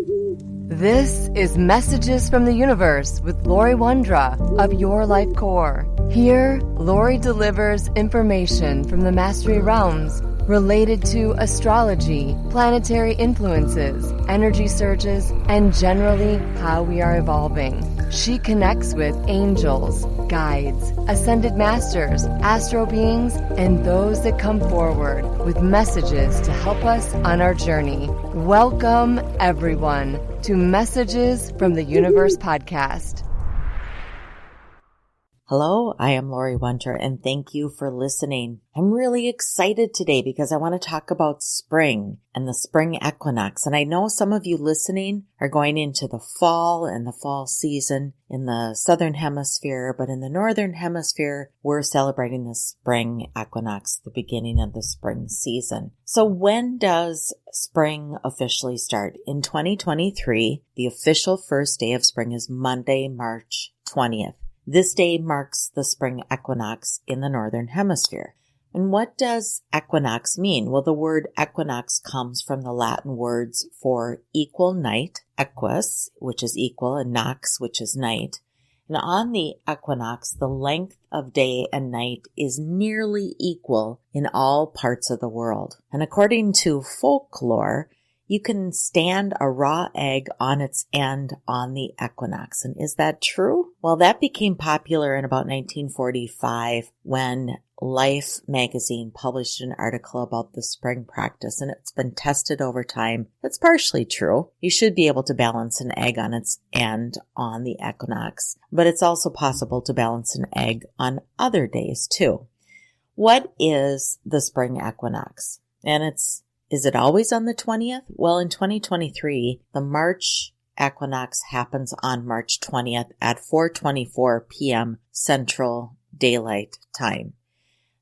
This is Messages from the Universe with Lori Wondra of Your Life Core. Here, Lori delivers information from the Mastery Realms related to astrology, planetary influences, energy surges, and generally how we are evolving. She connects with angels, guides, ascended masters, astro beings, and those that come forward with messages to help us on our journey. Welcome, everyone, to Messages from the Universe podcast. Hello, I am Lori Wondra, and thank you for listening. I'm really excited today because I want to talk about spring and the spring equinox. And I know some of you listening are going into the fall and the fall season in the southern hemisphere, but in the northern hemisphere, we're celebrating the spring equinox, the beginning of the spring season. So when does spring officially start? In 2023, the official first day of spring is Monday, March 20th. This day marks the spring equinox in the northern hemisphere. And what does equinox mean? Well, the word equinox comes from the Latin words for equal night, equus, which is equal, and nox, which is night. And on the equinox, the length of day and night is nearly equal in all parts of the world. And according to folklore, you can stand a raw egg on its end on the equinox. And is that true? Well, that became popular in about 1945 when Life magazine published an article about the spring practice, and it's been tested over time. That's partially true. You should be able to balance an egg on its end on the equinox, but it's also possible to balance an egg on other days too. What is the spring equinox? And is it always on the 20th? Well, in 2023, the March equinox happens on March 20th at 4:24 p.m. Central Daylight Time.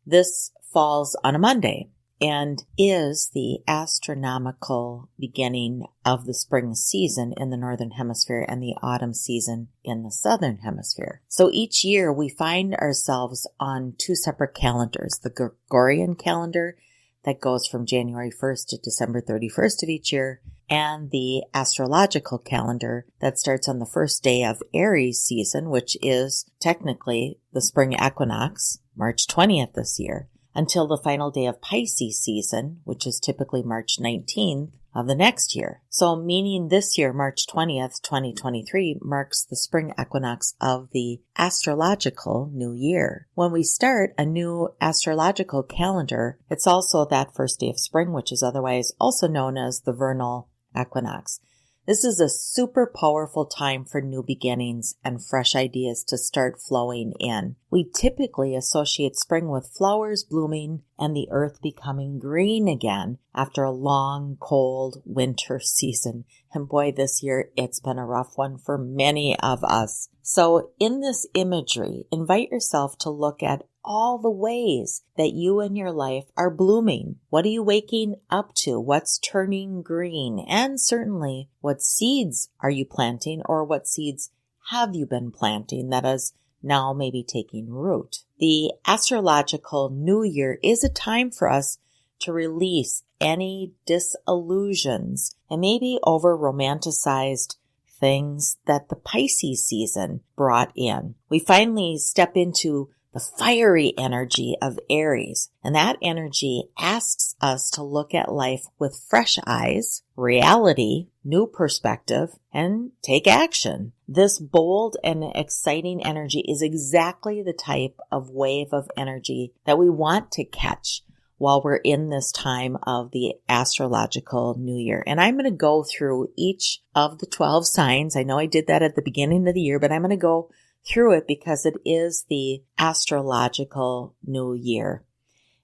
This falls on a Monday and is the astronomical beginning of the spring season in the northern hemisphere and the autumn season in the southern hemisphere. So each year we find ourselves on two separate calendars, the Gregorian calendar that goes from January 1st to December 31st of each year, and the astrological calendar that starts on the first day of Aries season, which is technically the spring equinox, March 20th this year, until the final day of Pisces season, which is typically March 19th of the next year. So meaning this year, March 20th, 2023, marks the spring equinox of the astrological new year. When we start a new astrological calendar, it's also that first day of spring, which is otherwise also known as the vernal equinox. This is a super powerful time for new beginnings and fresh ideas to start flowing in. We typically associate spring with flowers blooming and the earth becoming green again after a long, cold winter season. And boy, this year it's been a rough one for many of us. So in this imagery, invite yourself to look at all the ways that you in your life are blooming. What are you waking up to? What's turning green? And certainly, what seeds are you planting, or what seeds have you been planting that is now maybe taking root? The astrological new year is a time for us to release any disillusions and maybe over-romanticized things that the Pisces season brought in. We finally step into the fiery energy of Aries, and that energy asks us to look at life with fresh eyes, reality, new perspective, and take action. This bold and exciting energy is exactly the type of wave of energy that we want to catch while we're in this time of the astrological new year. And I'm going to go through each of the 12 signs. I know I did that at the beginning of the year, but I'm going to go through it because it is the astrological new year.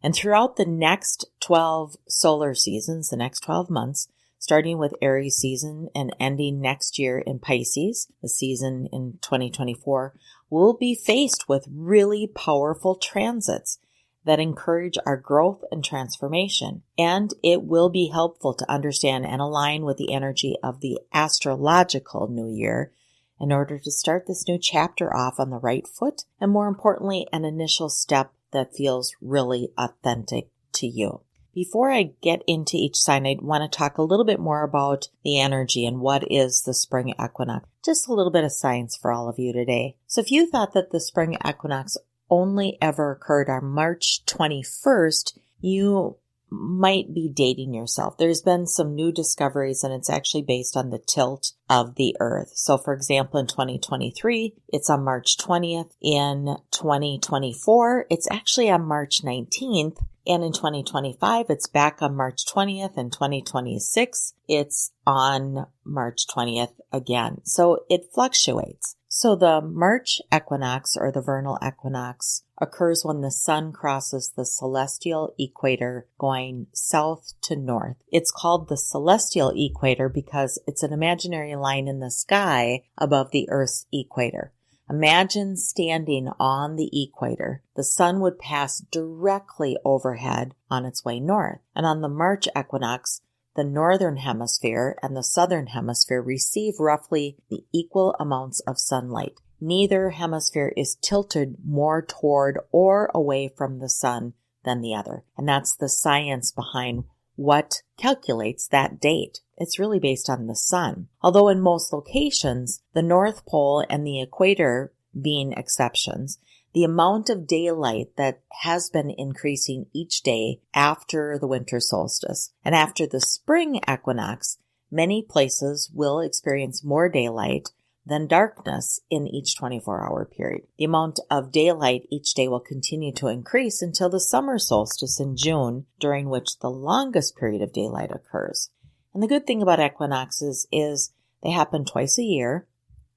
And throughout the next 12 solar seasons, the next 12 months, starting with Aries season and ending next year in Pisces, the season in 2024, we'll be faced with really powerful transits that encourage our growth and transformation. And it will be helpful to understand and align with the energy of the astrological new year in order to start this new chapter off on the right foot, and more importantly, an initial step that feels really authentic to you. Before I get into each sign, I want to talk a little bit more about the energy and what is the spring equinox. Just a little bit of science for all of you today. So if you thought that the spring equinox only ever occurred on March 21st, you might be dating yourself. There's been some new discoveries, and it's actually based on the tilt of the earth. So for example, in 2023, it's on March 20th. In 2024, it's actually on March 19th. And in 2025, it's back on March 20th. In 2026, it's on March 20th again. So it fluctuates. So the March equinox, or the vernal equinox, occurs when the sun crosses the celestial equator going south to north. It's called the celestial equator because it's an imaginary line in the sky above the Earth's equator. Imagine standing on the equator. The sun would pass directly overhead on its way north. And on the March equinox, the northern hemisphere and the southern hemisphere receive roughly the equal amounts of sunlight. Neither hemisphere is tilted more toward or away from the sun than the other. And that's the science behind what calculates that date. It's really based on the sun. Although in most locations, the North Pole and the equator being exceptions, the amount of daylight that has been increasing each day after the winter solstice. And after the spring equinox, many places will experience more daylight than darkness in each 24-hour period. The amount of daylight each day will continue to increase until the summer solstice in June, during which the longest period of daylight occurs. And the good thing about equinoxes is they happen twice a year.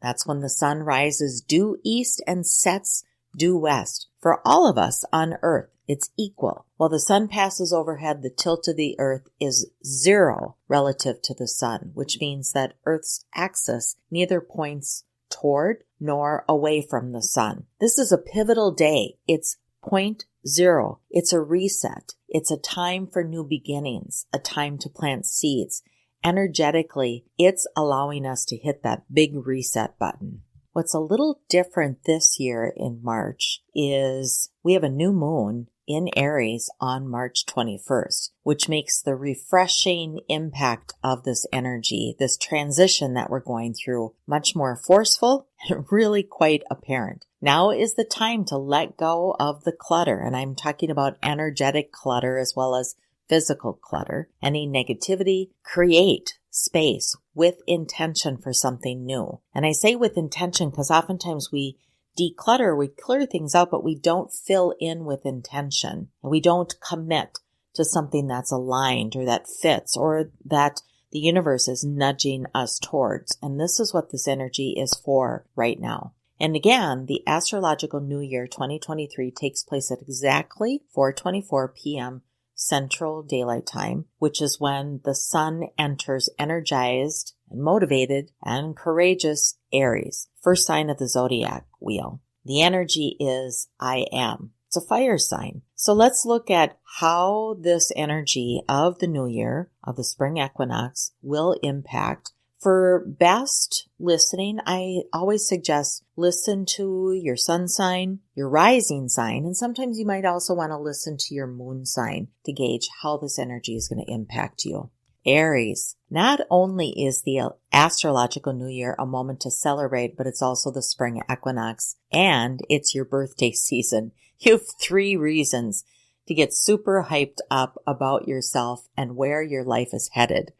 That's when the sun rises due east and sets due west. For all of us on Earth, it's equal. While the sun passes overhead, the tilt of the Earth is 0 relative to the sun, which means that Earth's axis neither points toward nor away from the sun. This is a pivotal day. It's point 0. It's a reset. It's a time for new beginnings, a time to plant seeds. Energetically, it's allowing us to hit that big reset button. What's a little different this year in March is we have a new moon in Aries on March 21st, which makes the refreshing impact of this energy, this transition that we're going through, much more forceful and really quite apparent. Now is the time to let go of the clutter, and I'm talking about energetic clutter as well as physical clutter. Any negativity, create space with intention for something new. And I say with intention because oftentimes we declutter, we clear things out, but we don't fill in with intention. And we don't commit to something that's aligned or that fits or that the universe is nudging us towards. And this is what this energy is for right now. And again, the astrological new year 2023 takes place at exactly 4:24 p.m. Central Daylight Time, which is when the sun enters energized and motivated and courageous Aries, first sign of the zodiac wheel. The energy is I am. It's a fire sign. So let's look at how this energy of the new year, of the spring equinox, will impact. For best listening, I always suggest listen to your sun sign, your rising sign, and sometimes you might also want to listen to your moon sign to gauge how this energy is going to impact you. Aries. Not only is the astrological new year a moment to celebrate, but it's also the spring equinox, and it's your birthday season. You have 3 reasons to get super hyped up about yourself and where your life is headed.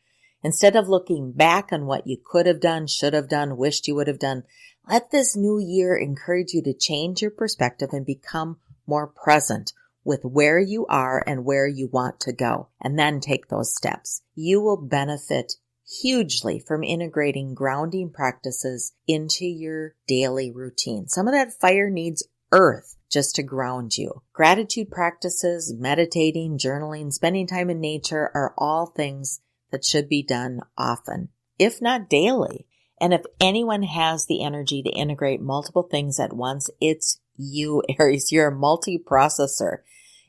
Instead of looking back on what you could have done, should have done, wished you would have done, let this new year encourage you to change your perspective and become more present with where you are and where you want to go, and then take those steps. You will benefit hugely from integrating grounding practices into your daily routine. Some of that fire needs earth just to ground you. Gratitude practices, meditating, journaling, spending time in nature are all things that should be done often, if not daily. And if anyone has the energy to integrate multiple things at once, it's you, Aries. You're a multi-processor.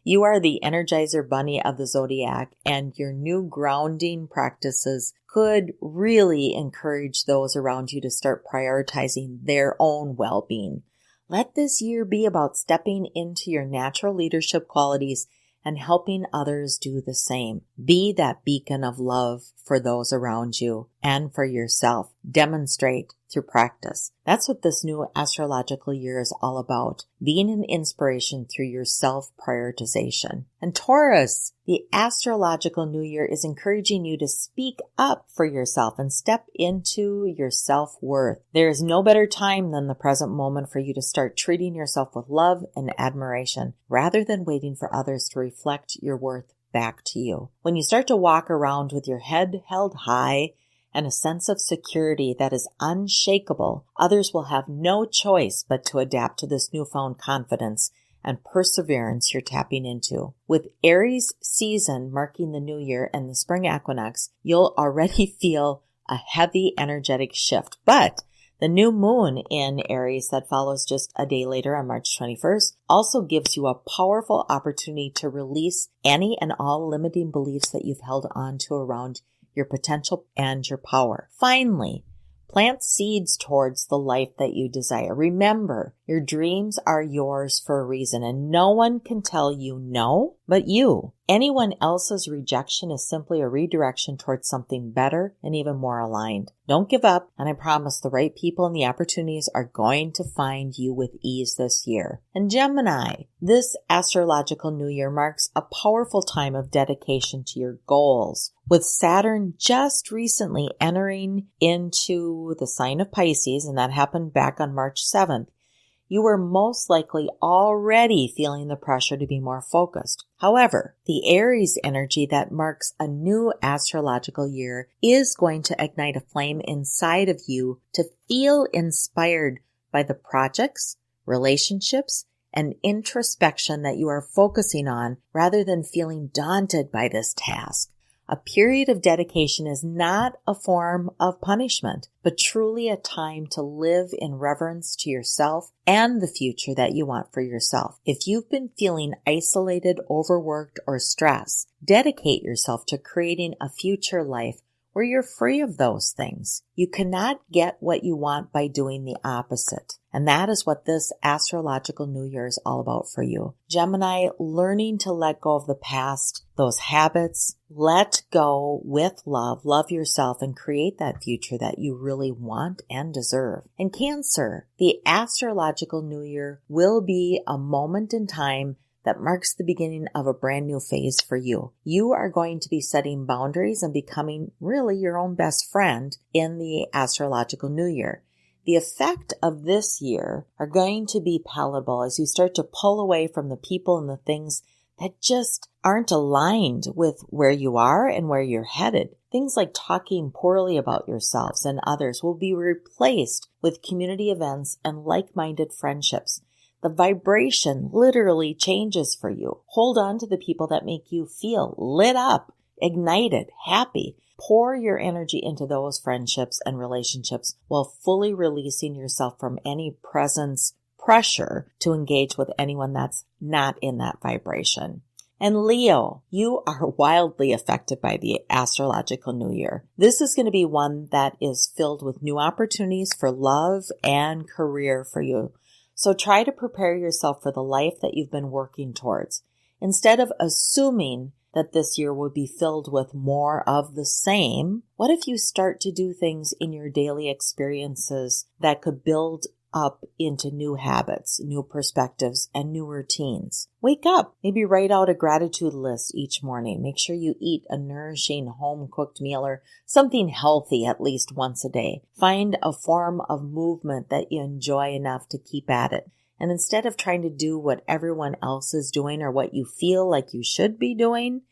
You are the Energizer Bunny of the zodiac, and your new grounding practices could really encourage those around you to start prioritizing their own well-being. Let this year be about stepping into your natural leadership qualities and helping others do the same. Be that beacon of love for those around you and for yourself. Demonstrate through practice. That's what this new astrological year is all about. Being an inspiration through your self-prioritization. And Taurus, the astrological new year is encouraging you to speak up for yourself and step into your self-worth. There is no better time than the present moment for you to start treating yourself with love and admiration rather than waiting for others to reflect your worth back to you. When you start to walk around with your head held high and a sense of security that is unshakable, others will have no choice but to adapt to this newfound confidence and perseverance you're tapping into. With Aries season marking the new year and the spring equinox, you'll already feel a heavy energetic shift. But the new moon in Aries that follows just a day later on March 21st also gives you a powerful opportunity to release any and all limiting beliefs that you've held on to around your potential and your power. Finally, plant seeds towards the life that you desire. Remember, your dreams are yours for a reason, and no one can tell you no but you. Anyone else's rejection is simply a redirection towards something better and even more aligned. Don't give up, and I promise the right people and the opportunities are going to find you with ease this year. And Gemini, this astrological new year marks a powerful time of dedication to your goals. With Saturn just recently entering into the sign of Pisces, and that happened back on March 7th, you were most likely already feeling the pressure to be more focused. However, the Aries energy that marks a new astrological year is going to ignite a flame inside of you to feel inspired by the projects, relationships, and introspection that you are focusing on rather than feeling daunted by this task. A period of dedication is not a form of punishment, but truly a time to live in reverence to yourself and the future that you want for yourself. If you've been feeling isolated, overworked, or stressed, dedicate yourself to creating a future life where you're free of those things. You cannot get what you want by doing the opposite. And that is what this astrological new year is all about for you. Gemini, learning to let go of the past, those habits, let go with love, love yourself, and create that future that you really want and deserve. And Cancer, the astrological new year will be a moment in time that marks the beginning of a brand new phase for you. You are going to be setting boundaries and becoming really your own best friend in the astrological new year. The effect of this year are going to be palatable as you start to pull away from the people and the things that just aren't aligned with where you are and where you're headed. Things like talking poorly about yourselves and others will be replaced with community events and like-minded friendships. The vibration literally changes for you. Hold on to the people that make you feel lit up, ignited, happy. Pour your energy into those friendships and relationships while fully releasing yourself from any pressure to engage with anyone that's not in that vibration. And Leo, you are wildly affected by the astrological new year. This is going to be one that is filled with new opportunities for love and career for you. So try to prepare yourself for the life that you've been working towards. Instead of assuming that this year will be filled with more of the same, what if you start to do things in your daily experiences that could build up into new habits, new perspectives, and new routines? Wake up. Maybe write out a gratitude list each morning. Make sure you eat a nourishing home-cooked meal or something healthy at least once a day. Find a form of movement that you enjoy enough to keep at it. And instead of trying to do what everyone else is doing or what you feel like you should be doing,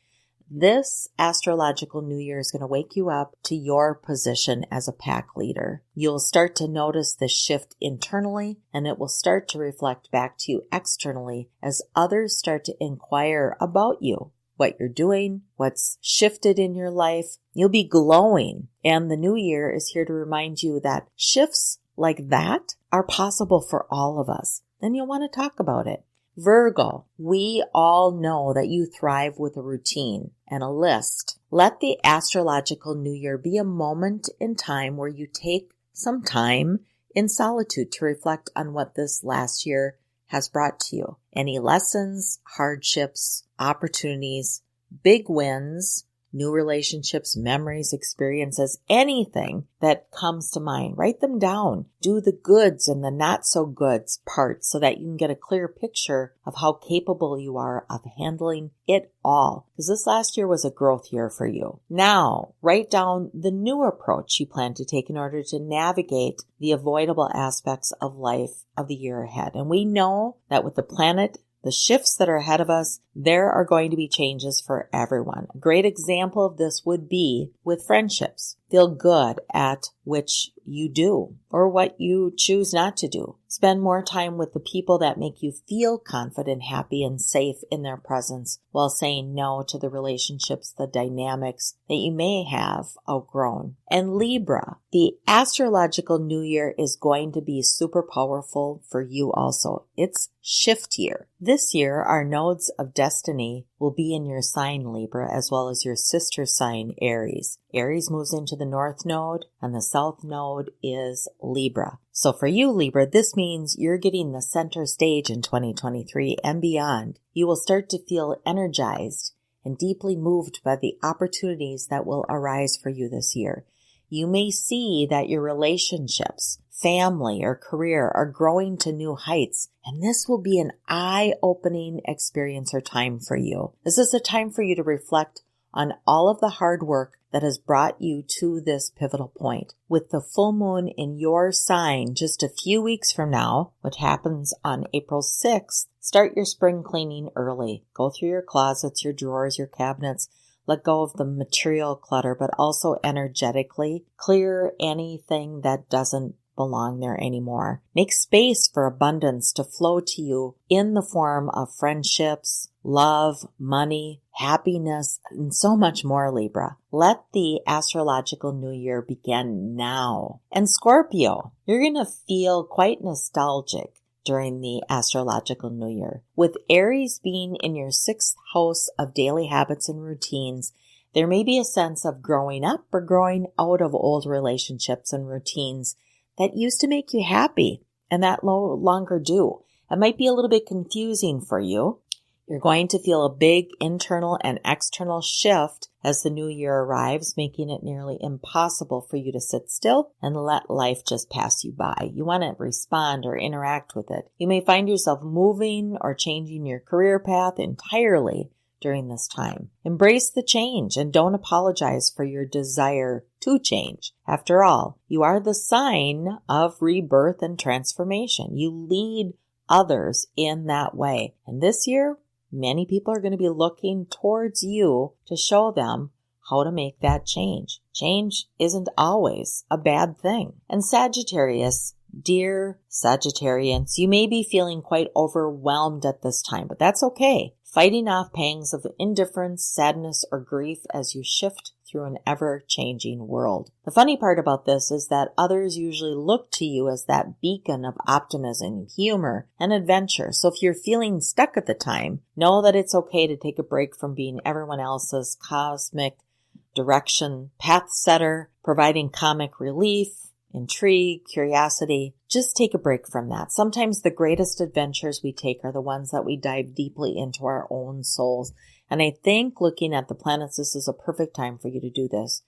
this astrological new year is going to wake you up to your position as a pack leader. You'll start to notice this shift internally, and it will start to reflect back to you externally as others start to inquire about you, what you're doing, what's shifted in your life. You'll be glowing, and the new year is here to remind you that shifts like that are possible for all of us, and you'll want to talk about it. Virgo, we all know that you thrive with a routine and a list. Let the astrological new year be a moment in time where you take some time in solitude to reflect on what this last year has brought to you. Any lessons, hardships, opportunities, big wins, new relationships, memories, experiences, anything that comes to mind. Write them down. Do the goods and the not so goods parts so that you can get a clear picture of how capable you are of handling it all. Because this last year was a growth year for you. Now, write down the new approach you plan to take in order to navigate the avoidable aspects of life of the year ahead. And we know that with the planet, the shifts that are ahead of us, there are going to be changes for everyone. A great example of this would be with friendships. Feel good at which you do or what you choose not to do. Spend more time with the people that make you feel confident, happy, and safe in their presence while saying no to the relationships, the dynamics that you may have outgrown. And Libra, the astrological new year is going to be super powerful for you also. It's shift year. This year, our nodes of destiny will be in your sign Libra as well as your sister sign Aries. Aries moves into the north node and the south node is Libra. So for you, Libra, this means you're getting the center stage in 2023 and beyond. You will start to feel energized and deeply moved by the opportunities that will arise for you this year. You may see that your relationships, family, or career are growing to new heights, and this will be an eye-opening experience or time for you. This is a time for you to reflect on all of the hard work that has brought you to this pivotal point. With the full moon in your sign just a few weeks from now, which happens on April 6th, start your spring cleaning early. Go through your closets, your drawers, your cabinets. Let go of the material clutter, but also energetically clear anything that doesn't belong there anymore. Make space for abundance to flow to you in the form of friendships, love, money, happiness, and so much more, Libra. Let the astrological new year begin now. And Scorpio, you're going to feel quite nostalgic during the astrological new year. With Aries being in your 6th house of daily habits and routines, there may be a sense of growing up or growing out of old relationships and routines that used to make you happy and that no longer do. It might be a little bit confusing for you. You're going to feel a big internal and external shift as the new year arrives, making it nearly impossible for you to sit still and let life just pass you by. You want to respond or interact with it. You may find yourself moving or changing your career path entirely during this time. Embrace the change and don't apologize for your desire to change. After all, you are the sign of rebirth and transformation. You lead others in that way. And this year, many people are going to be looking towards you to show them how to make that change. Change isn't always a bad thing. And Sagittarius, dear Sagittarians, you may be feeling quite overwhelmed at this time, but that's okay. Fighting off pangs of indifference, sadness, or grief as you shift through an ever-changing world. The funny part about this is that others usually look to you as that beacon of optimism, humor, and adventure. So if you're feeling stuck at the time, know that it's okay to take a break from being everyone else's cosmic direction path setter, providing comic relief, intrigue, curiosity. Just take a break from that. Sometimes the greatest adventures we take are the ones that we dive deeply into our own souls. And I think looking at the planets, this is a perfect time for you to do this.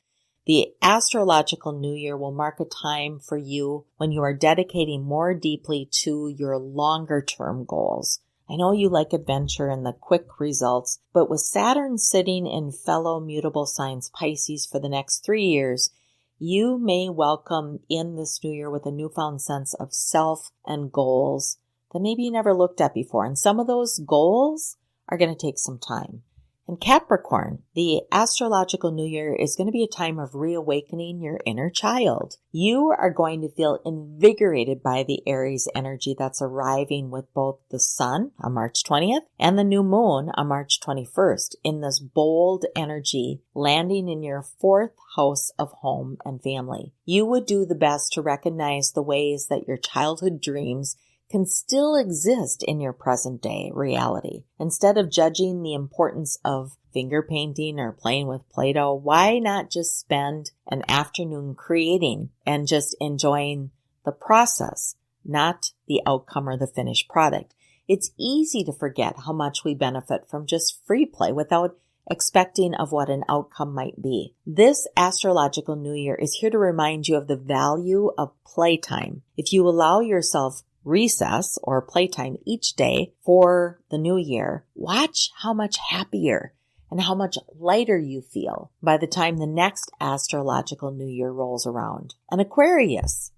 The astrological new year will mark a time for you when you are dedicating more deeply to your longer term goals. I know you like adventure and the quick results, but with Saturn sitting in fellow mutable signs Pisces for the next 3 years, you may welcome in this new year with a newfound sense of self and goals that maybe you never looked at before. And some of those goals are going to take some time. And Capricorn, the astrological new year is going to be a time of reawakening your inner child. You are going to feel invigorated by the Aries energy that's arriving with both the sun on March 20th and the new moon on March 21st in this bold energy landing in your 4th house of home and family. You would do the best to recognize the ways that your childhood dreams can still exist in your present day reality. Instead of judging the importance of finger painting or playing with Play-Doh, why not just spend an afternoon creating and just enjoying the process, not the outcome or the finished product? It's easy to forget how much we benefit from just free play without expecting of what an outcome might be. This astrological new year is here to remind you of the value of playtime. If you allow yourself recess or playtime each day for the new year, watch how much happier and how much lighter you feel by the time the next astrological new year rolls around. And Aquarius,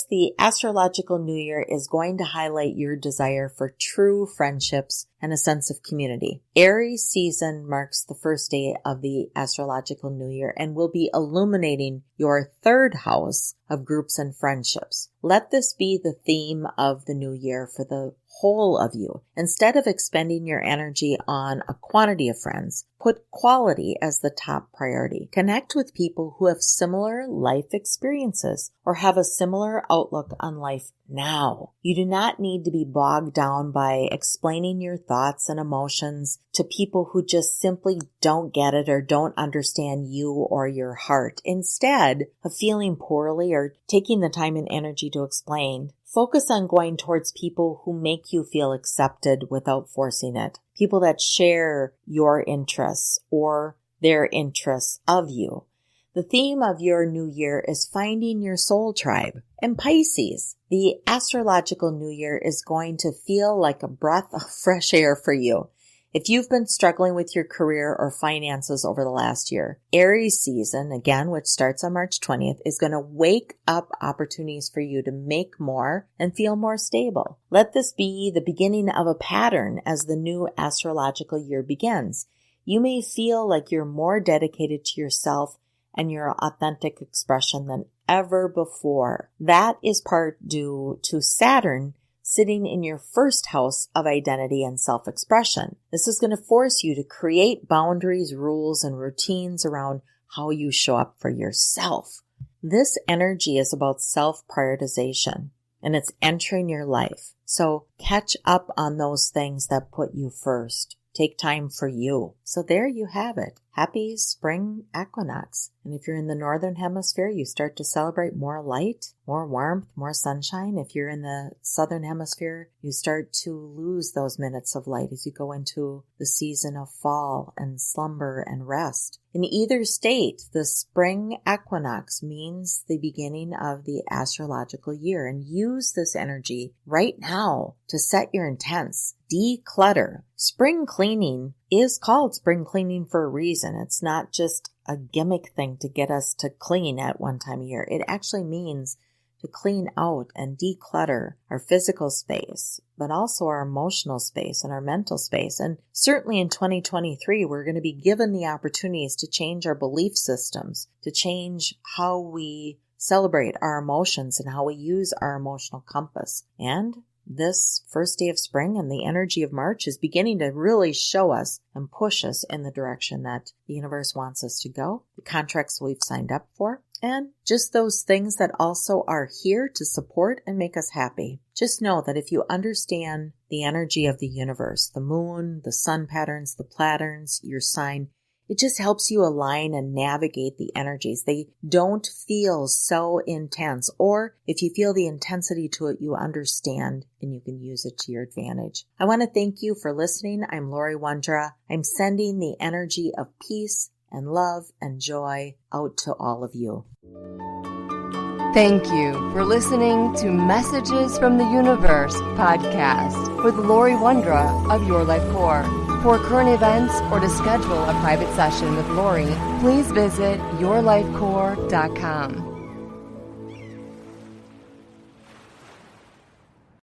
the astrological new year is going to highlight your desire for true friendships and a sense of community. Aries season marks the first day of the astrological new year and will be illuminating your third house of groups and friendships. Let this be the theme of the new year for the whole of you. Instead of expending your energy on a quantity of friends, put quality as the top priority. Connect with people who have similar life experiences or have a similar outlook on life now. You do not need to be bogged down by explaining your thoughts and emotions to people who just simply don't get it or don't understand you or your heart. Instead of feeling poorly or taking the time and energy to explain, focus on going towards people who make you feel accepted without forcing it. People that share your interests or their interests of you. The theme of your new year is finding your soul tribe. And Pisces, the astrological new year is going to feel like a breath of fresh air for you. If you've been struggling with your career or finances over the last year, Aries season, again, which starts on March 20th, is going to wake up opportunities for you to make more and feel more stable. Let this be the beginning of a pattern as the new astrological year begins. You may feel like you're more dedicated to yourself and your authentic expression than ever before. That is part due to Saturn sitting in your first house of identity and self-expression. This is going to force you to create boundaries, rules, and routines around how you show up for yourself. This energy is about self-prioritization, and it's entering your life. So catch up on those things that put you first. Take time for you. So there you have it. Happy spring equinox. And if you're in the northern hemisphere, you start to celebrate more light, more warmth, more sunshine. If you're in the southern hemisphere, you start to lose those minutes of light as you go into the season of fall and slumber and rest. In either state, the spring equinox means the beginning of the astrological year, and use this energy right now to set your intents. Declutter. Spring cleaning is called spring cleaning for a reason. It's not just a gimmick thing to get us to clean at one time a year. It actually means to clean out and declutter our physical space, but also our emotional space and our mental space. And certainly in 2023, we're going to be given the opportunities to change our belief systems, to change how we celebrate our emotions and how we use our emotional compass. And this first day of spring and the energy of March is beginning to really show us and push us in the direction that the universe wants us to go, the contracts we've signed up for, and just those things that also are here to support and make us happy. Just know that if you understand the energy of the universe, the moon, the sun patterns, the patterns, your sign, it just helps you align and navigate the energies. They don't feel so intense. Or if you feel the intensity to it, you understand and you can use it to your advantage. I want to thank you for listening. I'm Lori Wondra. I'm sending the energy of peace and love and joy out to all of you. Thank you for listening to Messages from the Universe podcast with Lori Wondra of Your Life Core. For current events or to schedule a private session with Lori, please visit yourlifecore.com.